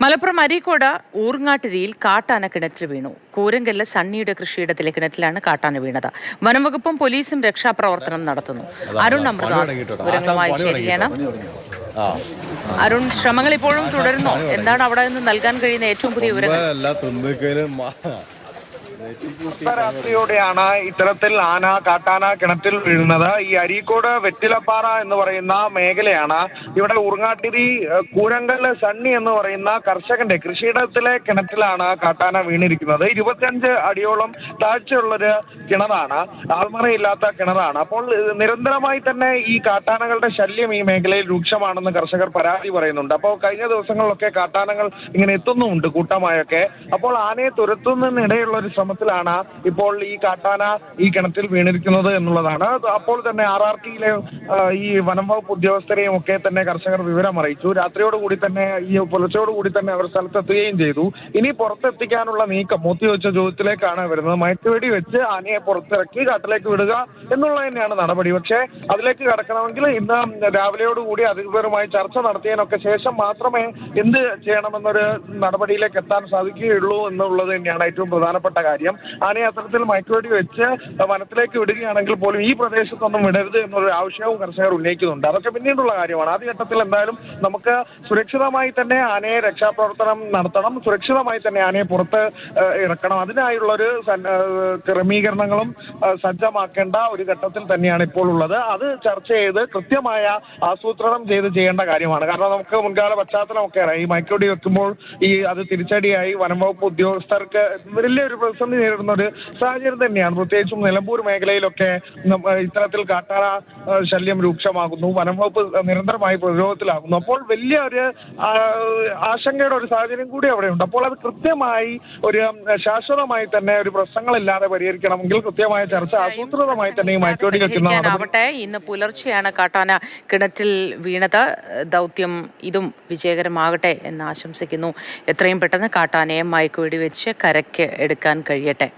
മലപ്പുറം അരീക്കോട് ഊർങ്ങാട്ടിരിയിൽ കാട്ടാന കിണറ്റിൽ വീണു. കൂരങ്കല്ല് സണ്ണിയുടെ കൃഷിയിടത്തിലെ കിണറ്റിലാണ് കാട്ടാന വീണത്. വനംവകുപ്പും പോലീസും രക്ഷാപ്രവർത്തനം നടത്തുന്നു. അരുൺ അമൃതനാഥ് വിവരങ്ങളുമായി ചേരുകയാണ്. അരുൺ, ശ്രമങ്ങൾ ഇപ്പോഴും തുടരുന്നു. എന്താണ് അവിടെ നിന്ന് നൽകാൻ കഴിയുന്ന ഏറ്റവും പുതിയ വിവരങ്ങൾ? രാത്രിയോടെയാണ് ഇത്തരത്തിൽ കാട്ടാന കിണറ്റിൽ വീഴുന്നത്. ഈ അരീക്കോട് വെറ്റിലപ്പാറ എന്ന് പറയുന്ന മേഖലയാണ്. ഇവിടെ ഉറങ്ങാട്ടിരി കൂരങ്കല്ല് സണ്ണി എന്ന് പറയുന്ന കർഷകന്റെ കൃഷിയിടത്തിലെ കിണറ്റിലാണ് കാട്ടാന വീണിരിക്കുന്നത്. 25 അടിയോളം താഴ്ചയുള്ളൊരു കിണറാണ്, ആൾമറയില്ലാത്ത കിണറാണ്. അപ്പോൾ നിരന്തരമായി തന്നെ ഈ കാട്ടാനകളുടെ ശല്യം ഈ മേഖലയിൽ രൂക്ഷമാണെന്ന് കർഷകർ പരാതി പറയുന്നുണ്ട്. അപ്പോൾ കഴിഞ്ഞ ദിവസങ്ങളിലൊക്കെ കാട്ടാനകൾ ഇങ്ങനെ എത്തുന്നുമുണ്ട് കൂട്ടമായൊക്കെ. അപ്പോൾ ആനയെ തുരത്തുന്നതിനിടെയുള്ള ഒരു ശ്രമത്തിലാണ് ഇപ്പോൾ ഈ കാട്ടാന ഈ കിണറ്റിൽ വീണിരിക്കുന്നത് എന്നുള്ളതാണ്. അപ്പോൾ തന്നെ RRTയിലെ ഈ വനം വകുപ്പ് ഉദ്യോഗസ്ഥരെയും ഒക്കെ തന്നെ കർഷകർ വിവരം അറിയിച്ചു. രാത്രിയോടുകൂടി തന്നെ ഈ പുലർച്ചയോടുകൂടി തന്നെ അവർ സ്ഥലത്തെത്തുകയും ചെയ്തു. ഇനി പുറത്തെത്തിക്കാനുള്ള നീക്കം മൂത്തിവെച്ച ചോദ്യത്തിലേക്കാണ് വരുന്നത്. മയക്കുവെടി വെച്ച് ആനയെ പുറത്തിറക്കി കാട്ടിലേക്ക് വിടുക എന്നുള്ളത് തന്നെയാണ് നടപടി. പക്ഷേ അതിലേക്ക് കടക്കണമെങ്കിൽ ഇന്ന് രാവിലെയോടുകൂടി അധികൃതരുമായി ചർച്ച നടത്തിയതിനൊക്കെ ശേഷം മാത്രമേ എന്ത് ചെയ്യണമെന്നൊരു നടപടിയിലേക്ക് എത്താൻ സാധിക്കുകയുള്ളൂ എന്നുള്ളത് തന്നെയാണ് ഏറ്റവും പ്രധാനപ്പെട്ട കാര്യം. ആനയെ അത്തരത്തിൽ മയക്കുവെടി വെച്ച് വനത്തിലേക്ക് വിടുകയാണെങ്കിൽ പോലും ഈ പ്രദേശത്തൊന്നും വിടരുത് എന്നൊരു ആവശ്യവും കർഷകർ ഉന്നയിക്കുന്നുണ്ട്. അതൊക്കെ പിന്നീടുള്ള കാര്യമാണ്. ആദ്യഘട്ടത്തിൽ എന്തായാലും നമുക്ക് സുരക്ഷിതമായി തന്നെ ആനയെ രക്ഷാപ്രവർത്തനം നടത്തണം, സുരക്ഷിതമായി തന്നെ ആനയെ പുറത്ത് ഇറക്കണം. അതിനായുള്ളൊരു ക്രമീകരണങ്ങളും സജ്ജമാക്കേണ്ട ഒരു ഘട്ടത്തിൽ തന്നെയാണ് ഇപ്പോൾ ഉള്ളത്. അത് ചർച്ച ചെയ്ത് കൃത്യമായ ആസൂത്രണം ചെയ്യേണ്ട കാര്യമാണ്. കാരണം നമുക്ക് മുൻകാല പശ്ചാത്തലമൊക്കെ അറിയാം. ഈ മയക്കുവെടി വെക്കുമ്പോൾ അത് തിരിച്ചടിയായി വനം വകുപ്പ് ഉദ്യോഗസ്ഥർക്ക് വലിയൊരു പ്രതിസന്ധി നേരിടുന്ന ഒരു സാഹചര്യം തന്നെയാണ്. പ്രത്യേകിച്ചും നിലമ്പൂർ മേഖലയിലൊക്കെ ഇത്തരത്തിൽ കാട്ടാന ശല്യം രൂക്ഷമാകുന്നു. വനം വകുപ്പ് നിരന്തരമായി പ്രതിരോധത്തിലാകുന്നു. അപ്പോൾ വലിയ ഒരു ആശങ്കയുടെ ഒരു സാഹചര്യം കൂടി അവിടെയുണ്ട്. അപ്പോൾ അത് കൃത്യമായി ഒരു ശാശ്വതമായി തന്നെ ഒരു പ്രശ്നങ്ങളില്ലാതെ പരിഹരിക്കണമെങ്കിൽ കൃത്യമായ ചർച്ച ആസൂത്രിതമായി തന്നെ ഈ മയക്കുവെടി വെക്കുന്നതാവട്ടെ. ഇന്ന് പുലർച്ചെയാണ് കാട്ടാന കിണറ്റിൽ വീണത്. ദൗത്യം ഇതും വിജയകരമാകട്ടെ എന്ന് ആശംസിക്കുന്നു. എത്രയും പെട്ടെന്ന് കാട്ടാനയെ മയക്കുവെടി വെച്ച് കരയ്ക്ക് എടുക്കാൻ കഴിയട്ടെ.